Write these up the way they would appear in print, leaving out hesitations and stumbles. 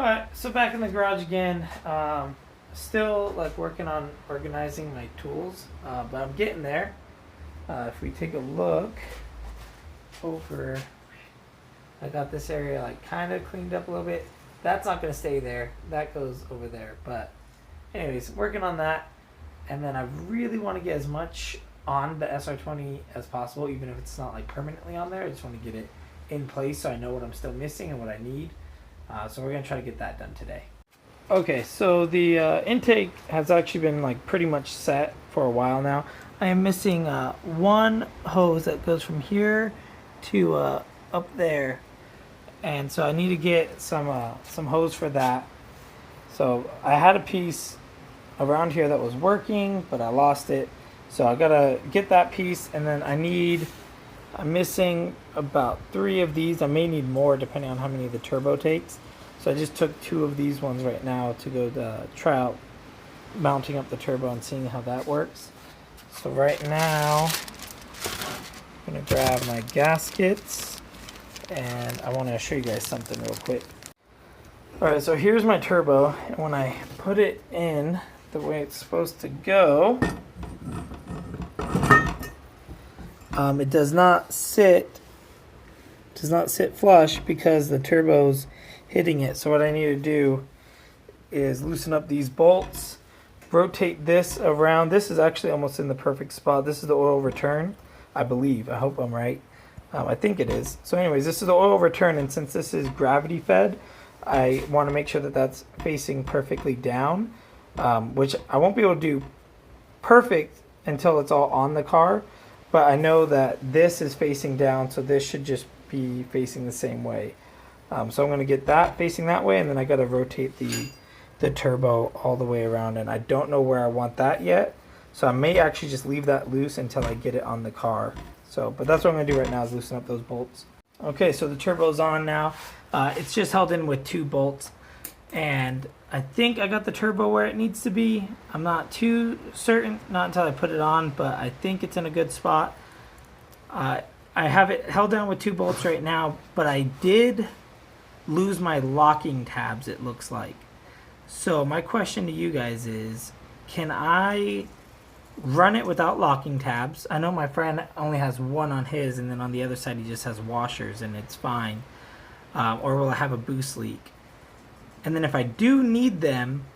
Alright, so back in the garage again. Still like working on organizing my tools, but I'm getting there. If we take a look over, I got this area like kind of cleaned up a little bit. That's not going to stay there. That goes over there. But anyways, working on that. And then I really want to get as much on the SR20 as possible, even if it's not like permanently on there. I just want to get it in place so I know what I'm still missing and what I need. So we're going to try to get that done today. Okay, so the intake has actually been like pretty much set for a while now. I am missing one hose that goes from here to up there, and so I need to get some hose for that. So I had a piece around here that was working, but I lost it. So I gotta get that piece, and then I'm missing about 3 of these. I may need more depending on how many the turbo takes. So I just took 2 of these ones right now to go try out mounting up the turbo and seeing how that works. So right now, I'm gonna grab my gaskets, and I wanna show you guys something real quick. All right, so here's my turbo, and when I put it in the way it's supposed to go, it does not sit flush because the turbo's hitting it. So what I need to do is loosen up these bolts, rotate this around. This is actually almost in the perfect spot. This is the oil return, I believe. I hope I'm right. I think it is. So anyways, this is the oil return, and since this is gravity fed, I want to make sure that that's facing perfectly down, which I won't be able to do perfect until it's all on the car. But I know that this is facing down, so this should just be facing the same way. So I'm going to get that facing that way, and then I got to rotate the turbo all the way around, and I don't know where I want that yet. So I may actually just leave that loose until I get it on the car. So, but that's what I'm going to do right now is loosen up those bolts. Okay, so the turbo's on now. It's just held in with 2 bolts, and I think I got the turbo where it needs to be. I'm not too certain, not until I put it on, but I think it's in a good spot. I have it held down with 2 bolts right now, but I did lose my locking tabs, it looks like. So my question to you guys is, can I run it without locking tabs? I know my friend only has 1 on his, and then on the other side he just has washers, and it's fine. Or will I have a boost leak? And then if I do need them,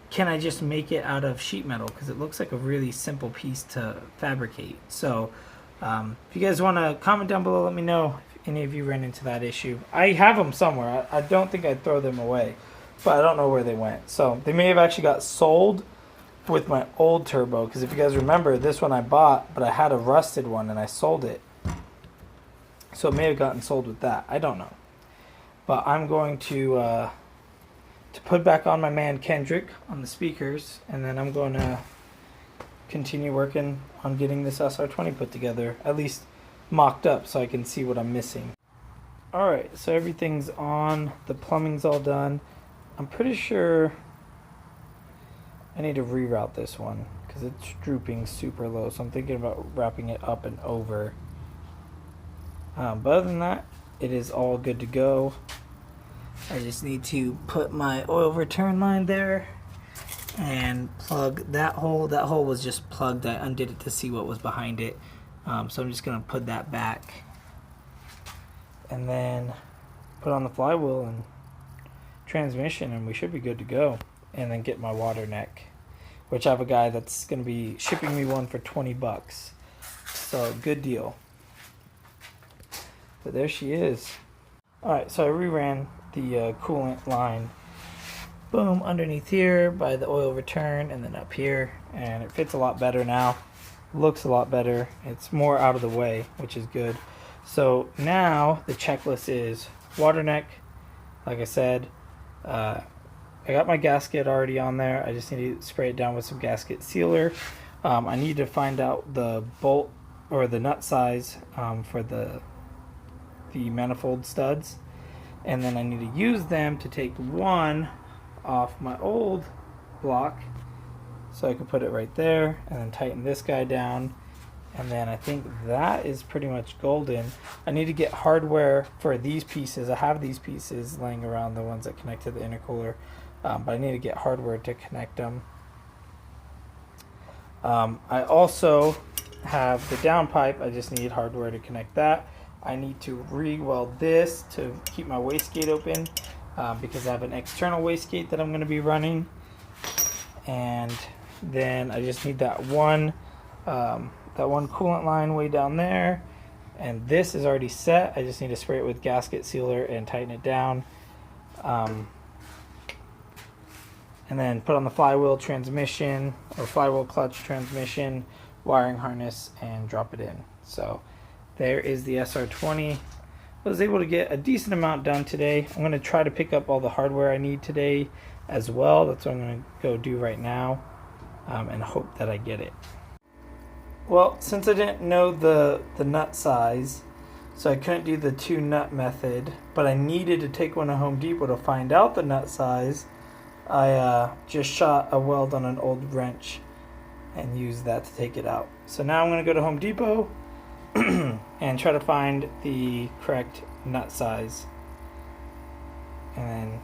can I just make it out of sheet metal? Because it looks like a really simple piece to fabricate. So if you guys want to comment down below, let me know if any of you ran into that issue. I have them somewhere. I don't think I'd throw them away, but I don't know where they went. So they may have actually got sold with my old turbo, because if you guys remember, this one I bought, but I had a rusted one and I sold it. So it may have gotten sold with that. I don't know. But I'm going to put back on my man Kendrick on the speakers, and then I'm going to continue working on getting this SR20 put together, at least mocked up, so I can see what I'm missing. Alright, so everything's on, the plumbing's all done. I'm pretty sure I need to reroute this one because it's drooping super low, so I'm thinking about wrapping it up and over. But other than that, it is all good to go. I just need to put my oil return line there and plug that hole. That hole was just plugged. I undid it to see what was behind it. So I'm just going to put that back and then put on the flywheel and transmission, and we should be good to go. And then get my water neck, which I have a guy that's going to be shipping me one for 20 bucks. So good deal. But there she is. Alright, so I reran the coolant line, boom, underneath here by the oil return, and then up here, and it fits a lot better now. Looks a lot better. It's more out of the way, which is good. So now the checklist is water neck. Like I said, I got my gasket already on there. I just need to spray it down with some gasket sealer. I need to find out the bolt or the nut size for the manifold studs, and then I need to use them to take one off my old block so I can put it right there, and then tighten this guy down, And then I think that is pretty much golden. I need to get hardware for these pieces. I have these pieces laying around, the ones that connect to the intercooler, but I need to get hardware to connect them. I also have the downpipe. I just need hardware to connect that. I need to re-weld this to keep my wastegate open because I have an external wastegate that I'm going to be running. And then I just need that one coolant line way down there. And this is already set. I just need to spray it with gasket sealer and tighten it down. And then put on the flywheel transmission or flywheel clutch transmission, wiring harness, and drop it in. So there is the SR20. I was able to get a decent amount done today. I'm going to try to pick up all the hardware I need today as well. That's what I'm going to go do right now, and hope that I get it. Well, since I didn't know the nut size, so I couldn't do the 2-nut method, but I needed to take one to Home Depot to find out the nut size, I just shot a weld on an old wrench and used that to take it out. So now I'm going to go to Home Depot and try to find the correct nut size. And then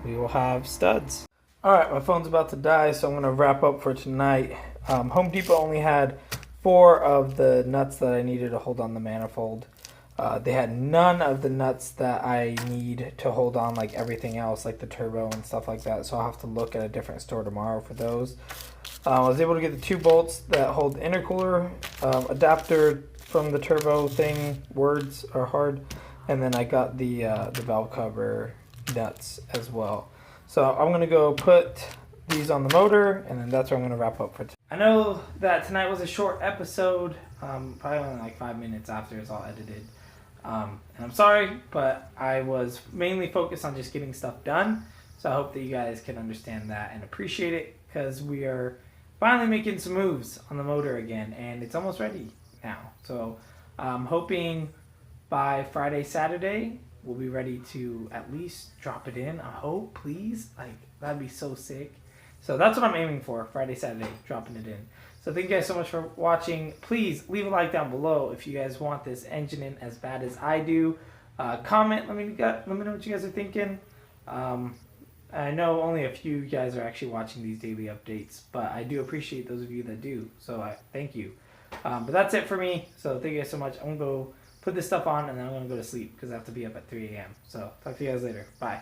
we will have studs. Alright, my phone's about to die, so I'm going to wrap up for tonight. Home Depot only had 4 of the nuts that I needed to hold on the manifold. They had none of the nuts that I need to hold on like everything else, like the turbo and stuff like that. So I'll have to look at a different store tomorrow for those. I was able to get the 2 bolts that hold the intercooler adapter from the turbo thing. Words are hard. And then I got the valve cover nuts as well. So I'm going to go put these on the motor, and then that's where I'm going to wrap up for tonight. I know that tonight was a short episode, probably only like 5 minutes after it's all edited. And I'm sorry, but I was mainly focused on just getting stuff done. So I hope that you guys can understand that and appreciate it, because we are finally making some moves on the motor again, and it's almost ready now. So I'm hoping by Friday, Saturday, we'll be ready to at least drop it in. I hope, please. Like, that'd be so sick. So that's what I'm aiming for, Friday, Saturday, dropping it in. So thank you guys so much for watching. Please leave a like down below if you guys want this engine in as bad as I do. Comment, let me know what you guys are thinking. I know only a few guys are actually watching these daily updates, but I do appreciate those of you that do. So thank you. But that's it for me. So thank you guys so much. I'm going to go put this stuff on, and then I'm going to go to sleep because I have to be up at 3 a.m. So talk to you guys later. Bye.